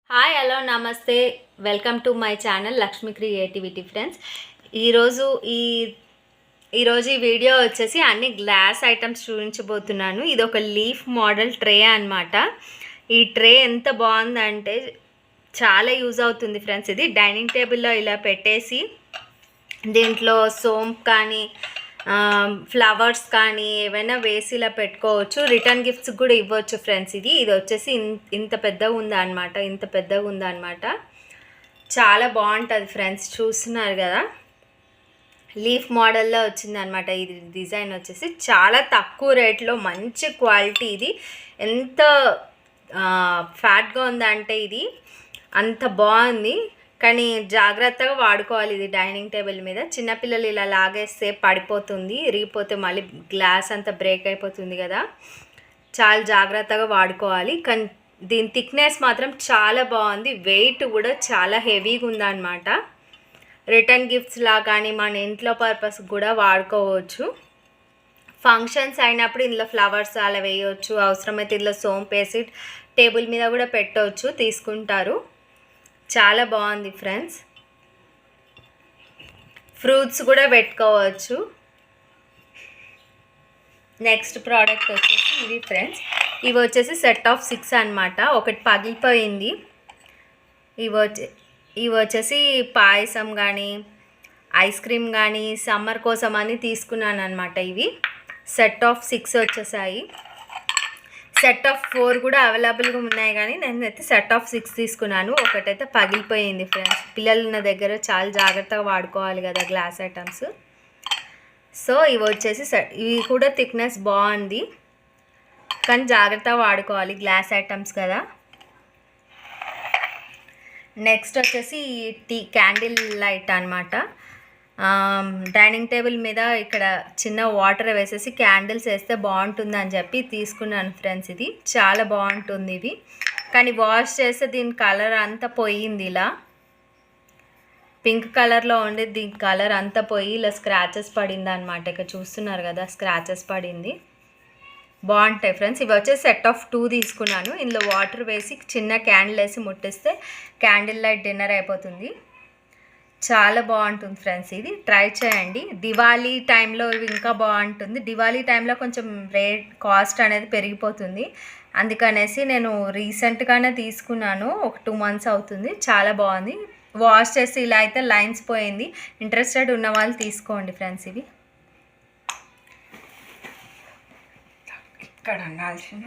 Hi hello నమస్తే welcome to my channel Lakshmi creativity friends. ఈరోజు ఈ వీడియో వచ్చేసి అన్ని గ్లాస్ ఐటమ్స్ చూపించబోతున్నాను. ఇది ఒక లీఫ్ మోడల్ ట్రే అన్నమాట. ఈ ట్రే ఎంత బాగుందంటే చాలా యూజ్ అవుతుంది ఫ్రెండ్స్. ఇది డైనింగ్ టేబుల్లో ఇలా పెట్టేసి దీంట్లో సోంప్ కానీ ఫ్లవర్స్ కానీ ఏవైనా వేసి ఇలా పెట్టుకోవచ్చు. రిటర్న్ గిఫ్ట్స్ కూడా ఇవ్వచ్చు ఫ్రెండ్స్. ఇది వచ్చేసి ఇంత పెద్దగా ఉందన్నమాట. చాలా బాగుంటుంది ఫ్రెండ్స్. చూస్తున్నారు కదా, లీఫ్ మోడల్లో వచ్చిందనమాట. ఇది డిజైన్ వచ్చేసి చాలా తక్కువ రేట్లో మంచి క్వాలిటీ. ఇది ఎంత ఫ్యాట్గా ఉందంటే ఇది అంత బాగుంది. కానీ జాగ్రత్తగా వాడుకోవాలి. ఇది డైనింగ్ టేబుల్ మీద చిన్నపిల్లలు ఇలా లాగేస్తే పడిపోతుంది, ఇరిగిపోతే మళ్ళీ గ్లాస్ అంతా బ్రేక్ అయిపోతుంది కదా. చాలా జాగ్రత్తగా వాడుకోవాలి. కానీ దీని థిక్నెస్ మాత్రం చాలా బాగుంది. వెయిట్ కూడా చాలా హెవీగా ఉందన్నమాట. రిటర్న్ గిఫ్ట్స్ లా కానీ మన ఇంట్లో పర్పస్ కూడా వాడుకోవచ్చు. ఫంక్షన్స్ అయినప్పుడు ఇందులో ఫ్లవర్స్ అలా వేయవచ్చు. అవసరమైతే ఇందులో సోంపు వేసి టేబుల్ మీద కూడా పెట్టవచ్చు, తీసుకుంటారు. చాలా బాగుంది ఫ్రెండ్స్. ఫ్రూట్స్ కూడా పెట్టుకోవచ్చు. నెక్స్ట్ ప్రోడక్ట్ వచ్చేసి ఇది ఫ్రెండ్స్. ఇవి వచ్చేసి సెట్ ఆఫ్ 6 అన్నమాట. ఒకటి పగిలిపోయింది. ఇవి వచ్చేసి పాయసం కానీ ఐస్ క్రీమ్ కానీ సమ్మర్ కోసం అని తీసుకున్నాను అనమాట. ఇవి సెట్ ఆఫ్ 6 వచ్చేసాయి. సెట్ ఆఫ్ 4 కూడా అవైలబుల్గా ఉన్నాయి, కానీ నేనైతే సెట్ ఆఫ్ 6 తీసుకున్నాను. ఒకటైతే పగిలిపోయింది ఫ్రెండ్స్. పిల్లలు ఉన్న దగ్గర చాలా జాగ్రత్తగా వాడుకోవాలి కదా గ్లాస్ ఐటమ్స్. సో ఇవి వచ్చేసి ఇవి కూడా థిక్నెస్ బాగుంది, కానీ జాగ్రత్తగా వాడుకోవాలి, గ్లాస్ ఐటమ్స్ కదా. నెక్స్ట్ వచ్చేసి క్యాండిల్ లైట్ అనమాట. డైనింగ్ టేబుల్ మీద ఇక్కడ చిన్న వాటర్ వేసేసి క్యాండిల్స్ వేస్తే బాగుంటుంది అని చెప్పి తీసుకున్నాను ఫ్రెండ్స్. ఇది చాలా బాగుంటుంది. ఇది కానీ వాష్ చేస్తే దీని కలర్ అంతా పోయింది. ఇలా పింక్ కలర్లో ఉండి దీని కలర్ అంతా పోయి ఇలా స్క్రాచెస్ పడింది అనమాట. ఇక్కడ చూస్తున్నారు కదా, స్క్రాచెస్ పడింది. బాగుంటాయి ఫ్రెండ్స్. ఇవి వచ్చేసి సెట్ ఆఫ్ 2 తీసుకున్నాను. ఇందులో వాటర్ వేసి చిన్న క్యాండిల్ వేసి ముట్టిస్తే క్యాండిల్ లైట్ డిన్నర్ అయిపోతుంది. చాలా బాగుంటుంది ఫ్రెండ్స్. ఇది ట్రై చేయండి. దివాళీ టైంలో ఇవి ఇంకా బాగుంటుంది. దివాళీ టైంలో కొంచెం కాస్ట్ అనేది పెరిగిపోతుంది. అందుకనేసి నేను రీసెంట్గానే తీసుకున్నాను. ఒక 2 months అవుతుంది. చాలా బాగుంది. వాష్ చేసి ఇలా అయితే లైన్స్ పోయింది. ఇంట్రెస్టెడ్ ఉన్న వాళ్ళు తీసుకోండి ఫ్రెండ్స్. ఇవి ఇక్కడ ఉండాల్సిన